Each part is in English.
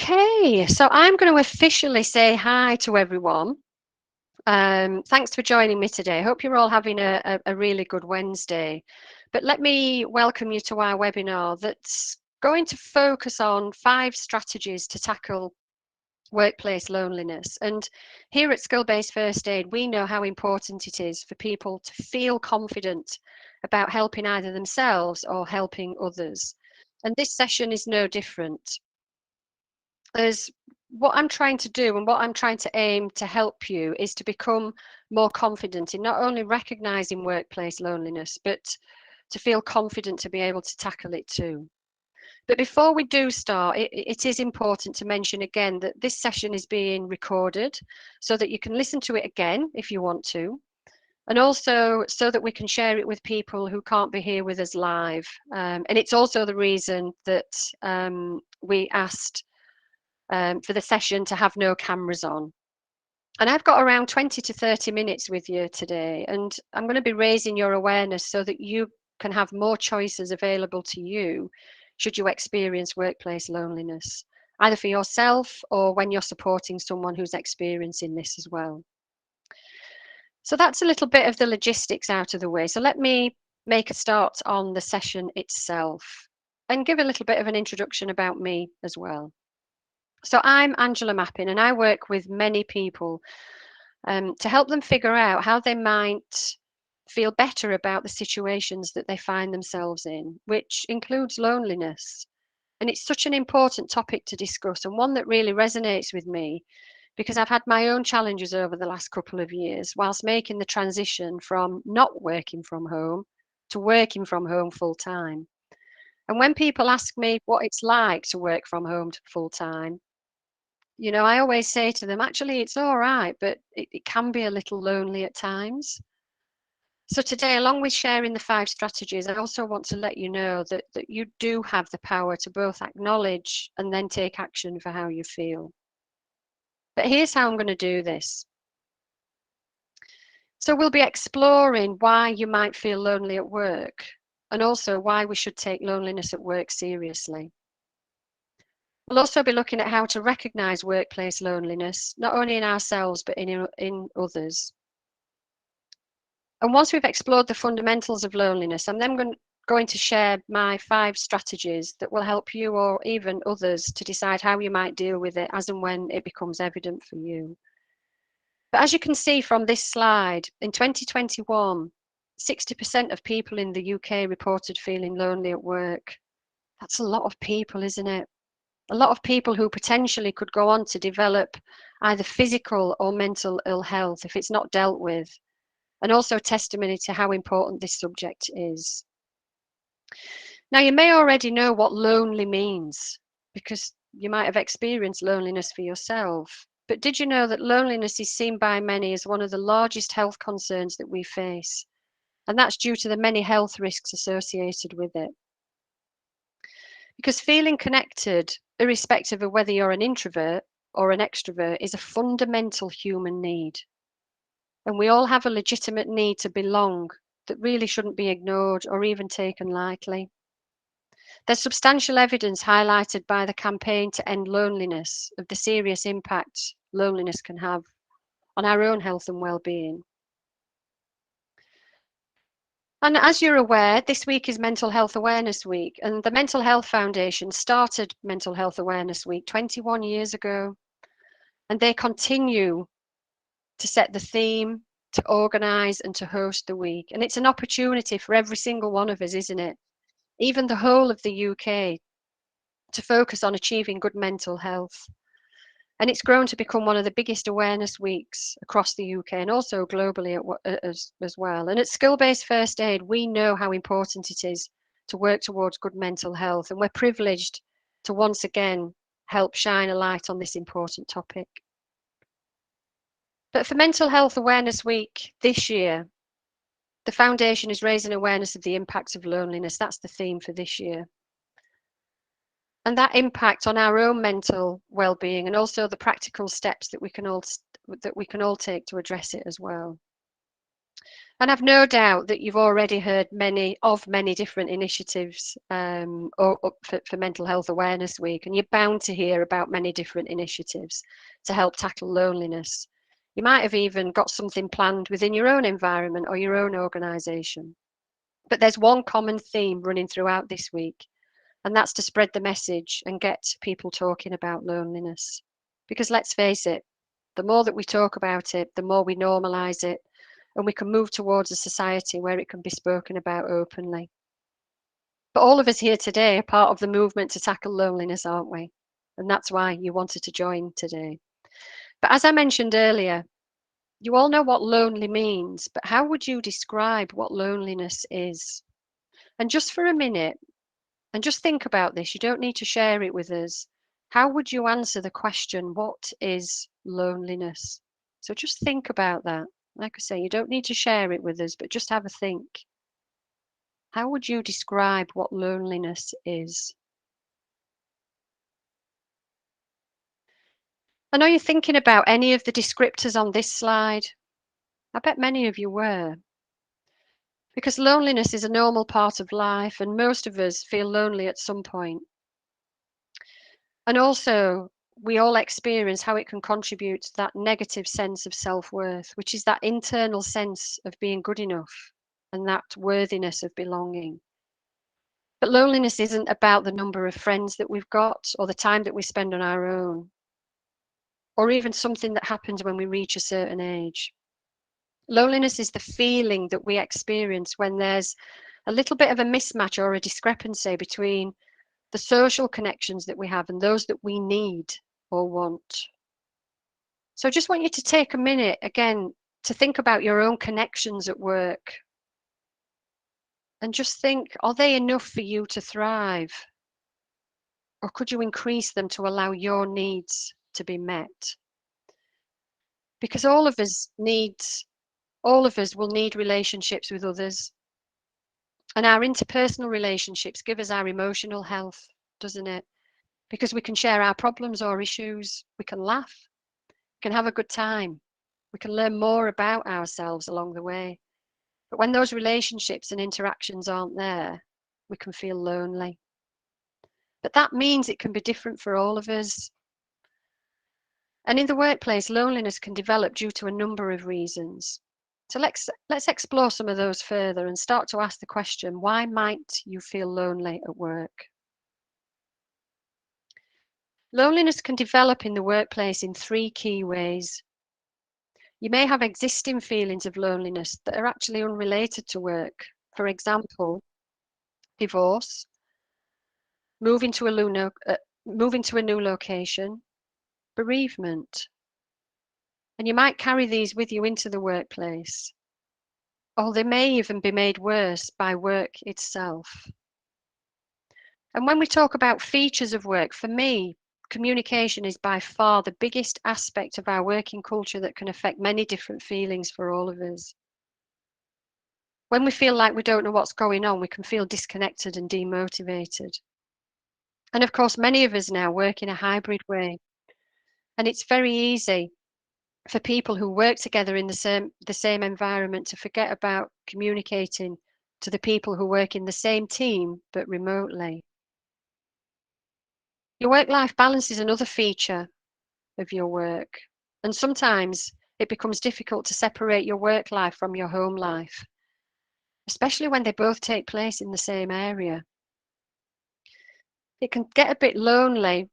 Okay, so I'm going to officially say hi to everyone. Thanks for joining me today. I hope you're all having a really good Wednesday. But let me welcome you to our webinar that's going to focus on 5 strategies to tackle workplace loneliness. And here at SkillBase First Aid, we know how important it is for people to feel confident about helping either themselves or helping others. And this session is no different. There's what I'm trying to do and what I'm trying to aim to help you is to become more confident in not only recognizing workplace loneliness, but to feel confident to be able to tackle it too. But before we do start, it is important to mention again that this session is being recorded so that you can listen to it again if you want to, and also so that we can share it with people who can't be here with us live. And it's also the reason that we asked for the session to have no cameras on. And I've got around 20 to 30 minutes with you today, and I'm going to be raising your awareness so that you can have more choices available to you should you experience workplace loneliness, either for yourself or when you're supporting someone who's experiencing this as well. So that's a little bit of the logistics out of the way. So let me make a start on the session itself and give a little bit of an introduction about me as well. So I'm Angela Mappin, and I work with many people to help them figure out how they might feel better about the situations that they find themselves in, which includes loneliness. And it's such an important topic to discuss, and one that really resonates with me because I've had my own challenges over the last couple of years whilst making the transition from not working from home to working from home full time. And when people ask me what it's like to work from home full time, I always say to them, actually, it's all right, but it can be a little lonely at times. So today, along with sharing the 5 strategies, I also want to let you know that you do have the power to both acknowledge and then take action for how you feel. But here's how I'm going to do this. So we'll be exploring why you might feel lonely at work, and also why we should take loneliness at work seriously. We'll also be looking at how to recognise workplace loneliness, not only in ourselves, but in others. And once we've explored the fundamentals of loneliness, I'm then going to share my 5 strategies that will help you or even others to decide how you might deal with it as and when it becomes evident for you. But as you can see from this slide, in 2021, 60% of people in the UK reported feeling lonely at work. That's a lot of people, isn't it? A lot of people who potentially could go on to develop either physical or mental ill health if it's not dealt with, and also testimony to how important this subject is. Now, you may already know what lonely means because you might have experienced loneliness for yourself. But did you know that loneliness is seen by many as one of the largest health concerns that we face? And that's due to the many health risks associated with it. Because feeling connected, irrespective of whether you're an introvert or an extrovert, is a fundamental human need. And we all have a legitimate need to belong that really shouldn't be ignored or even taken lightly. There's substantial evidence highlighted by the campaign to end loneliness of the serious impact loneliness can have on our own health and well-being. And as you're aware, this week is Mental Health Awareness Week, and the Mental Health Foundation started Mental Health Awareness Week 21 years ago, and they continue to set the theme, to organise and to host the week. And it's an opportunity for every single one of us, isn't it? Even the whole of the UK to focus on achieving good mental health. And it's grown to become one of the biggest awareness weeks across the UK and also globally as well. And at SkillBase First Aid, we know how important it is to work towards good mental health. And we're privileged to once again help shine a light on this important topic. But for Mental Health Awareness Week this year, the foundation is raising awareness of the impact of loneliness. That's the theme for this year. And that impact on our own mental well-being, and also the practical steps that we can all take to address it as well. And I've no doubt that you've already heard many different initiatives for Mental Health Awareness Week, and you're bound to hear about many different initiatives to help tackle loneliness. You might have even got something planned within your own environment or your own organisation. But there's one common theme running throughout this week, and that's to spread the message and get people talking about loneliness. Because let's face it, the more that we talk about it, the more we normalise it, and we can move towards a society where it can be spoken about openly. But all of us here today are part of the movement to tackle loneliness, aren't we? And that's why you wanted to join today. But as I mentioned earlier, you all know what lonely means, but how would you describe what loneliness is? And just for a minute, and just think about this, you don't need to share it with us. How would you answer the question, what is loneliness? So just think about that. Like I say, you don't need to share it with us, but just have a think. How would you describe what loneliness is? I know you're thinking about any of the descriptors on this slide. I bet many of you were. Because loneliness is a normal part of life, and most of us feel lonely at some point. And also, we all experience how it can contribute to that negative sense of self-worth, which is that internal sense of being good enough and that worthiness of belonging. But loneliness isn't about the number of friends that we've got or the time that we spend on our own, or even something that happens when we reach a certain age. Loneliness is the feeling that we experience when there's a little bit of a mismatch or a discrepancy between the social connections that we have and those that we need or want. So I just want you to take a minute again to think about your own connections at work and just think, are they enough for you to thrive? Or could you increase them to allow your needs to be met? Because all of us will need relationships with others. And our interpersonal relationships give us our emotional health, doesn't it? Because we can share our problems or issues, we can laugh, we can have a good time, we can learn more about ourselves along the way. But when those relationships and interactions aren't there, we can feel lonely. But that means it can be different for all of us. And in the workplace, loneliness can develop due to a number of reasons. So let's explore some of those further and start to ask the question, why might you feel lonely at work? Loneliness can develop in the workplace in three key ways. You may have existing feelings of loneliness that are actually unrelated to work. For example, divorce, moving to a new location, bereavement. And you might carry these with you into the workplace. Or they may even be made worse by work itself. And when we talk about features of work, for me, communication is by far the biggest aspect of our working culture that can affect many different feelings for all of us. When we feel like we don't know what's going on, we can feel disconnected and demotivated. And of course, many of us now work in a hybrid way. And it's very easy for people who work together in the same environment to forget about communicating to the people who work in the same team but remotely. Your work-life balance is another feature of your work, and sometimes it becomes difficult to separate your work life from your home life, especially when they both take place in the same area. It can get a bit lonely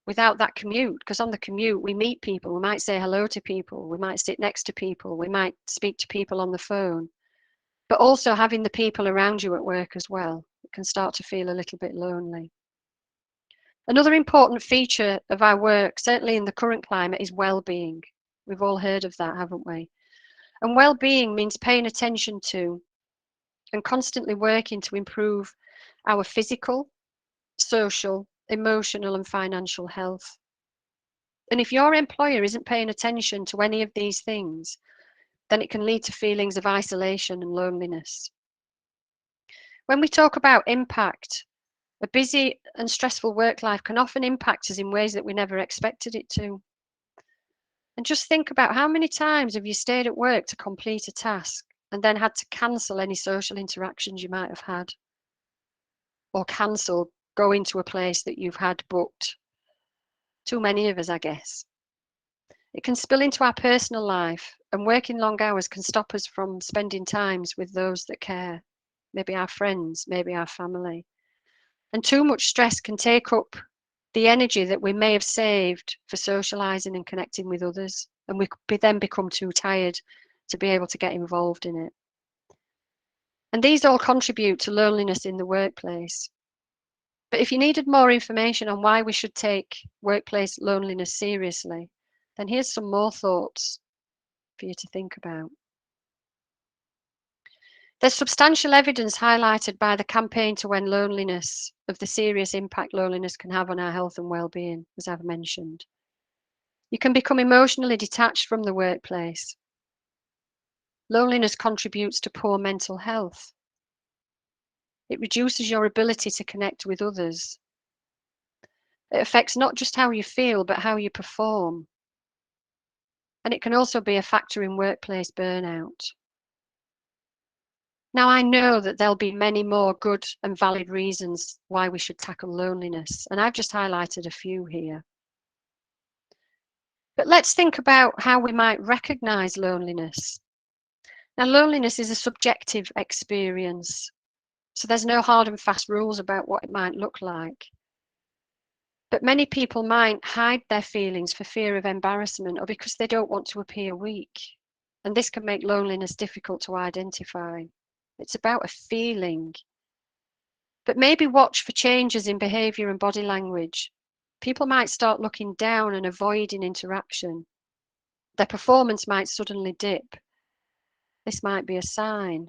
without that commute, because on the commute we meet people, we might say hello to people, we might sit next to people, we might speak to people on the phone, but also having the people around you at work as well, it can start to feel a little bit lonely. Another important feature of our work, certainly in the current climate, is well-being. We've all heard of that, haven't we? And well-being means paying attention to and constantly working to improve our physical, social, emotional, and financial health. And if your employer isn't paying attention to any of these things, then it can lead to feelings of isolation and loneliness. When we talk about impact, a busy and stressful work life can often impact us in ways that we never expected it to. And just think about how many times have you stayed at work to complete a task and then had to cancel any social interactions you might have had, or cancel going to a place that you've had booked. Too many of us, I guess. It can spill into our personal life, and working long hours can stop us from spending times with those that care, maybe our friends, maybe our family. And too much stress can take up the energy that we may have saved for socializing and connecting with others, and we could then become too tired to be able to get involved in it. And these all contribute to loneliness in the workplace. But if you needed more information on why we should take workplace loneliness seriously, then here's some more thoughts for you to think about. There's substantial evidence highlighted by the Campaign to End Loneliness of the serious impact loneliness can have on our health and well-being, as I've mentioned. You can become emotionally detached from the workplace. Loneliness contributes to poor mental health. It reduces your ability to connect with others. It affects not just how you feel, but how you perform. And it can also be a factor in workplace burnout. Now, I know that there'll be many more good and valid reasons why we should tackle loneliness, and I've just highlighted a few here. But let's think about how we might recognize loneliness. Now, loneliness is a subjective experience, so there's no hard and fast rules about what it might look like. But many people might hide their feelings for fear of embarrassment or because they don't want to appear weak. And this can make loneliness difficult to identify. It's about a feeling. But maybe watch for changes in behavior and body language. People might start looking down and avoiding interaction. Their performance might suddenly dip. This might be a sign.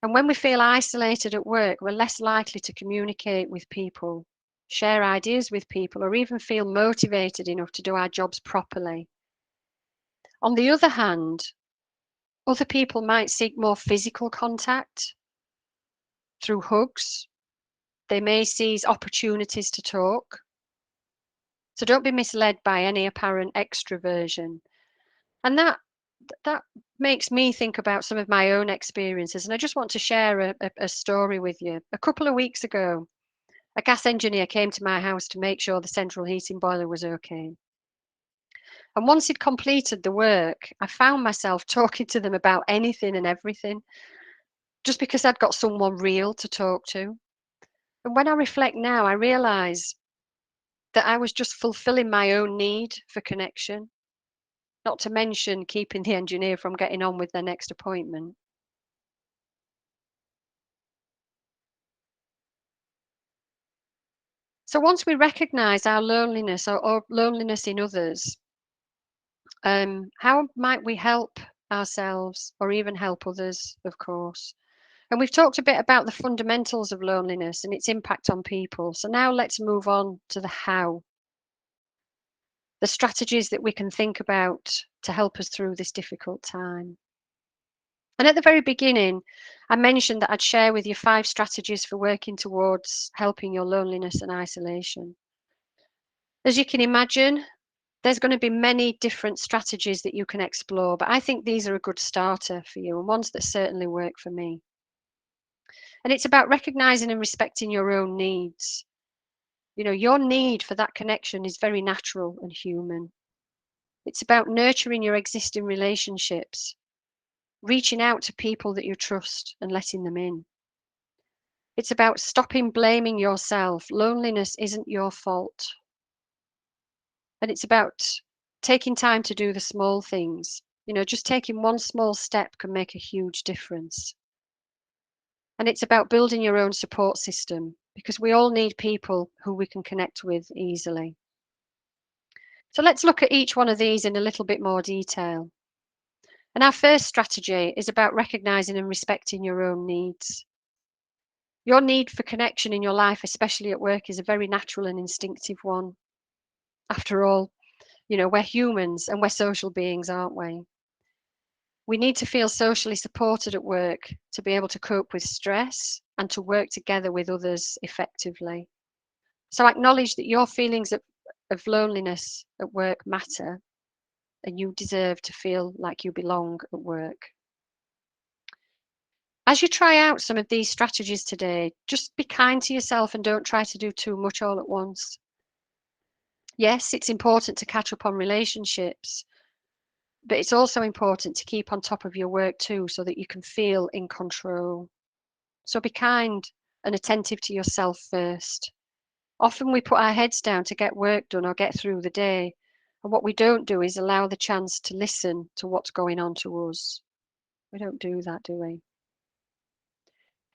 And when we feel isolated at work, we're less likely to communicate with people, share ideas with people, or even feel motivated enough to do our jobs properly. On the other hand, other people might seek more physical contact through hugs. They may seize opportunities to talk. So don't be misled by any apparent extroversion. And that makes me think about some of my own experiences. And I just want to share a story with you. A couple of weeks ago, a gas engineer came to my house to make sure the central heating boiler was okay. And once he'd completed the work, I found myself talking to them about anything and everything, just because I'd got someone real to talk to. And when I reflect now, I realise that I was just fulfilling my own need for connection, not to mention keeping the engineer from getting on with their next appointment. So once we recognise our loneliness or loneliness in others, how might we help ourselves or even help others, of course? And we've talked a bit about the fundamentals of loneliness and its impact on people. So now let's move on to the how, the strategies that we can think about to help us through this difficult time. And at the very beginning, I mentioned that I'd share with you 5 strategies for working towards helping your loneliness and isolation. As you can imagine, there's going to be many different strategies that you can explore, but I think these are a good starter for you and ones that certainly work for me. And it's about recognizing and respecting your own needs. You know, your need for that connection is very natural and human. It's about nurturing your existing relationships, reaching out to people that you trust and letting them in. It's about stopping blaming yourself. Loneliness isn't your fault. And it's about taking time to do the small things. You know, just taking one small step can make a huge difference. And it's about building your own support system because we all need people who we can connect with easily. So let's look at each one of these in a little bit more detail. And our first strategy is about recognizing and respecting your own needs. Your need for connection in your life, especially at work, is a very natural and instinctive one. After all, you know, we're humans and we're social beings, aren't we? We need to feel socially supported at work to be able to cope with stress and to work together with others effectively. So acknowledge that your feelings of loneliness at work matter and you deserve to feel like you belong at work. As you try out some of these strategies today, just be kind to yourself and don't try to do too much all at once. Yes, it's important to catch up on relationships, but it's also important to keep on top of your work too, so that you can feel in control. So be kind and attentive to yourself first. Often we put our heads down to get work done or get through the day. And what we don't do is allow the chance to listen to what's going on to us. We don't do that, do we?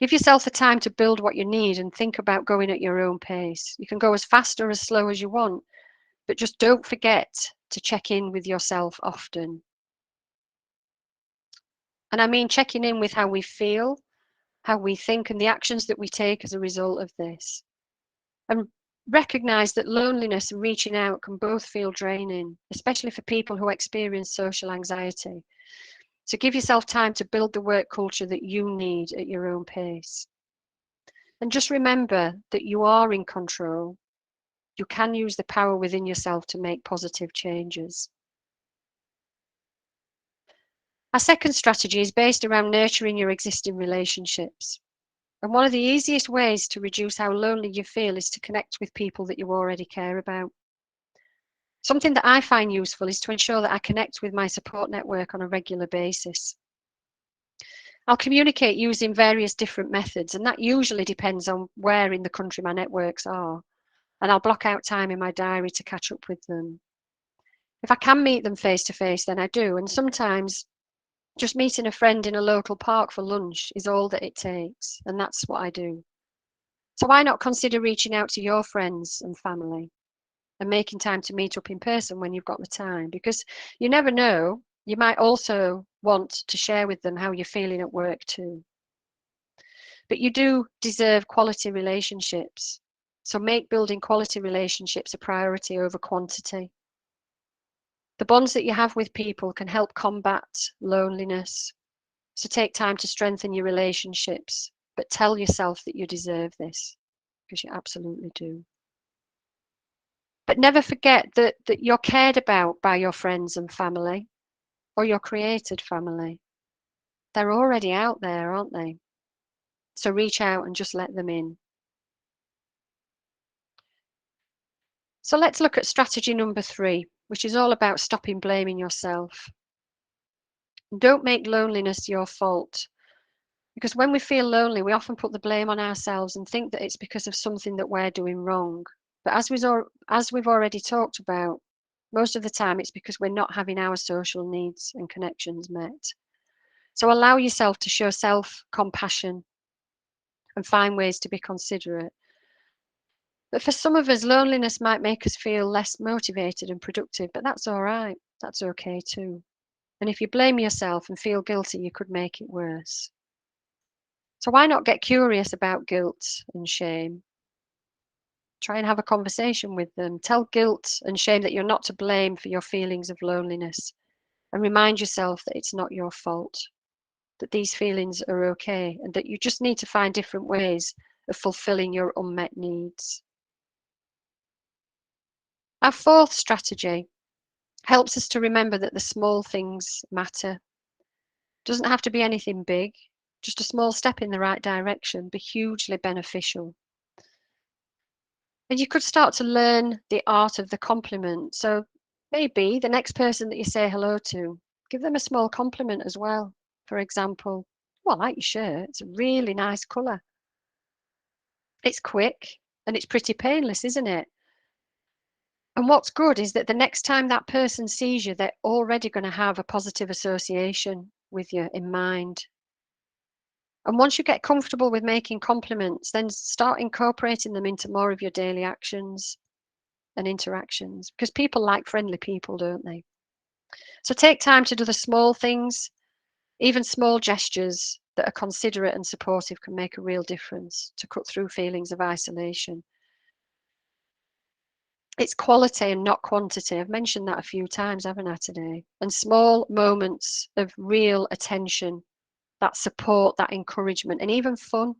Give yourself the time to build what you need and think about going at your own pace. You can go as fast or as slow as you want, but just don't forget to check in with yourself often. And I mean checking in with how we feel, how we think, and the actions that we take as a result of this. And recognize that loneliness and reaching out can both feel draining, especially for people who experience social anxiety. So give yourself time to build the work culture that you need at your own pace. And just remember that you are in control. You can use the power within yourself to make positive changes. Our second strategy is based around nurturing your existing relationships. And one of the easiest ways to reduce how lonely you feel is to connect with people that you already care about. Something that I find useful is to ensure that I connect with my support network on a regular basis. I'll communicate using various different methods, and that usually depends on where in the country my networks are. And I'll block out time in my diary to catch up with them. If I can meet them face to face, then I do. And sometimes just meeting a friend in a local park for lunch is all that it takes. And that's what I do. So why not consider reaching out to your friends and family and making time to meet up in person when you've got the time? Because you never know, you might also want to share with them how you're feeling at work too. But you do deserve quality relationships. So make building quality relationships a priority over quantity. The bonds that you have with people can help combat loneliness. So take time to strengthen your relationships, but tell yourself that you deserve this, because you absolutely do. But never forget that you're cared about by your friends and family, or your created family. They're already out there, aren't they? So reach out and just let them in. So let's look at strategy number 3, which is all about stopping blaming yourself. Don't make loneliness your fault. Because when we feel lonely, we often put the blame on ourselves and think that it's because of something that we're doing wrong. But as we've already talked about, most of the time it's because we're not having our social needs and connections met. So allow yourself to show self-compassion and find ways to be considerate. But for some of us, loneliness might make us feel less motivated and productive, but that's all right. That's okay too. And if you blame yourself and feel guilty, you could make it worse. So why not get curious about guilt and shame? Try and have a conversation with them. Tell guilt and shame that you're not to blame for your feelings of loneliness, and remind yourself that it's not your fault, that these feelings are okay, and that you just need to find different ways of fulfilling your unmet needs. Our fourth strategy helps us to remember that the small things matter. Doesn't have to be anything big. Just a small step in the right direction be hugely beneficial. And you could start to learn the art of the compliment. So maybe the next person that you say hello to, give them a small compliment as well. For example, well, I like your shirt. It's a really nice colour. It's quick and it's pretty painless, isn't it? And what's good is that the next time that person sees you, they're already going to have a positive association with you in mind. And once you get comfortable with making compliments, then start incorporating them into more of your daily actions and interactions, because people like friendly people, don't they? So take time to do the small things. Even small gestures that are considerate and supportive can make a real difference to cut through feelings of isolation. It's quality and not quantity. I've mentioned that a few times, haven't I, today? And small moments of real attention, that support, that encouragement, and even fun,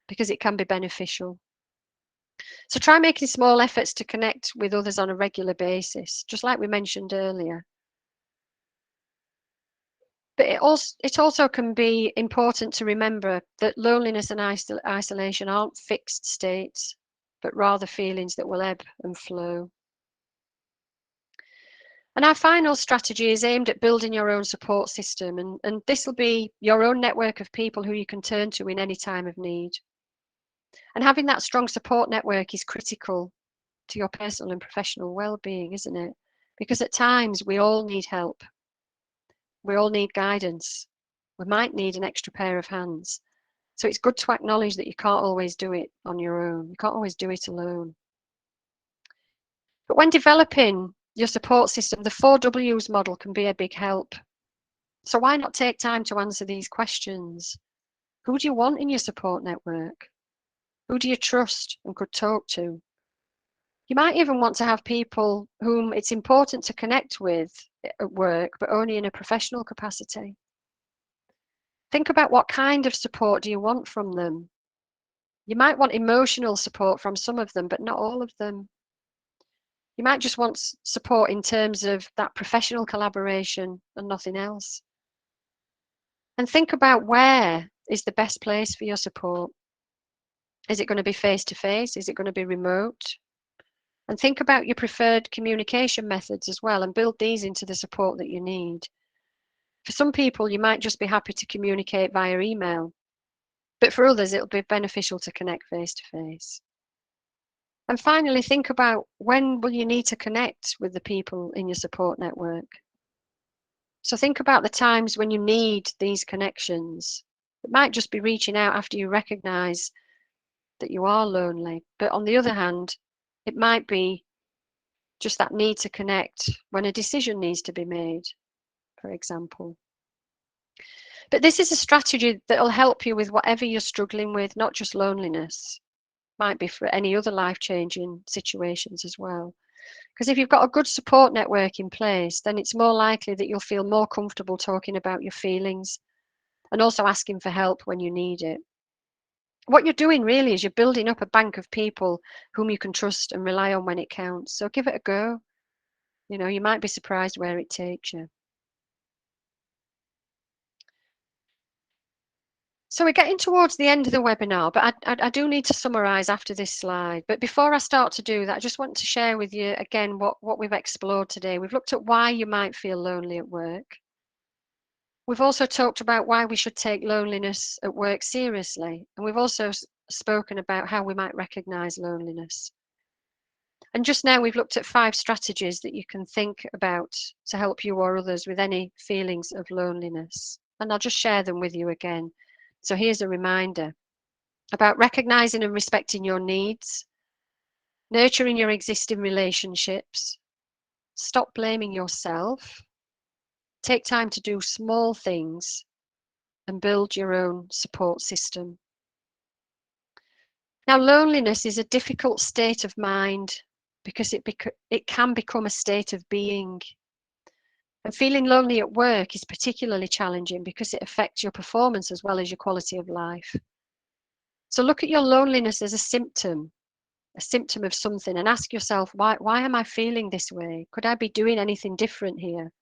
because it can be beneficial. So try making small efforts to connect with others on a regular basis, just like we mentioned earlier. But it also can be important to remember that loneliness and isolation aren't fixed states, but rather feelings that will ebb and flow. And our final strategy is aimed at building your own support system, and this will be your own network of people who you can turn to in any time of need. And having that strong support network is critical to your personal and professional well-being, isn't it? Because at times we all need help. We all need guidance. We might need an extra pair of hands. So it's good to acknowledge that you can't always do it on your own. You can't always do it alone. But when developing your support system, the 4Ws model can be a big help. So why not take time to answer these questions? Who do you want in your support network? Who do you trust and could talk to? You might even want to have people whom it's important to connect with at work, but only in a professional capacity. Think about what kind of support do you want from them. You might want emotional support from some of them, but not all of them. You might just want support in terms of that professional collaboration and nothing else. And think about where is the best place for your support. Is it going to be face-to-face? Is it going to be remote? And think about your preferred communication methods as well and build these into the support that you need. For some people, you might just be happy to communicate via email, but for others, it'll be beneficial to connect face-to-face. And finally, think about when will you need to connect with the people in your support network. So think about the times when you need these connections. It might just be reaching out after you recognize that you are lonely. But on the other hand, it might be just that need to connect when a decision needs to be made, for example. But this is a strategy that will help you with whatever you're struggling with, not just loneliness. Might be for any other life-changing situations as well. Because if you've got a good support network in place, then it's more likely that you'll feel more comfortable talking about your feelings and also asking for help when you need it. What you're doing really is you're building up a bank of people whom you can trust and rely on when it counts. So give it a go. You know, you might be surprised where it takes you. So we're getting towards the end of the webinar, but I do need to summarize after this slide. But before I start to do that, I just want to share with you again what we've explored today. We've looked at why you might feel lonely at work. We've also talked about why we should take loneliness at work seriously. And we've also spoken about how we might recognize loneliness. And just now we've looked at 5 strategies that you can think about to help you or others with any feelings of loneliness. And I'll just share them with you again. So here's a reminder about recognizing and respecting your needs, nurturing your existing relationships, stop blaming yourself, take time to do small things, and build your own support system. Now, loneliness is a difficult state of mind because it can become a state of being. And feeling lonely at work is particularly challenging because it affects your performance as well as your quality of life. So look at your loneliness as a symptom of something, and ask yourself, why am I feeling this way? Could I be doing anything different here?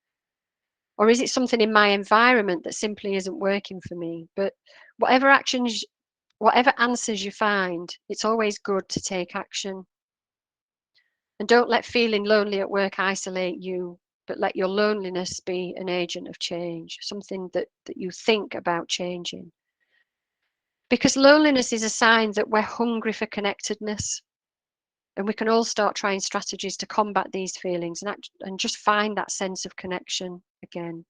Or is it something in my environment that simply isn't working for me? But whatever answers you find, it's always good to take action. And don't let feeling lonely at work isolate you, but let your loneliness be an agent of change, something that you think about changing. Because loneliness is a sign that we're hungry for connectedness. And we can all start trying strategies to combat these feelings and just find that sense of connection again.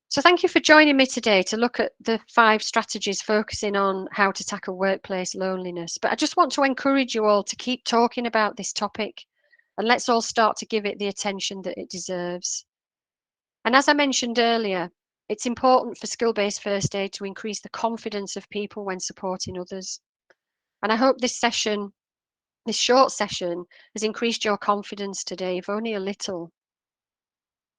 So thank you for joining me today to look at the 5 strategies focusing on how to tackle workplace loneliness. But I just want to encourage you all to keep talking about this topic, and let's all start to give it the attention that it deserves. And as I mentioned earlier, it's important for skill-based first aid to increase the confidence of people when supporting others. And I hope this short session has increased your confidence today, if only a little.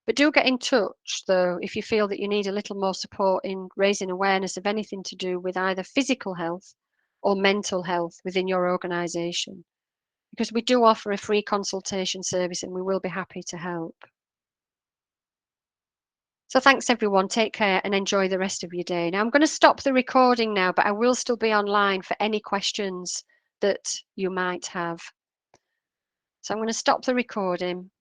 But do get in touch, though, if you feel that you need a little more support in raising awareness of anything to do with either physical health or mental health within your organisation, because we do offer a free consultation service and we will be happy to help. So thanks everyone. Take care and enjoy the rest of your day. Now I'm going to stop the recording now, but I will still be online for any questions that you might have. So I'm going to stop the recording.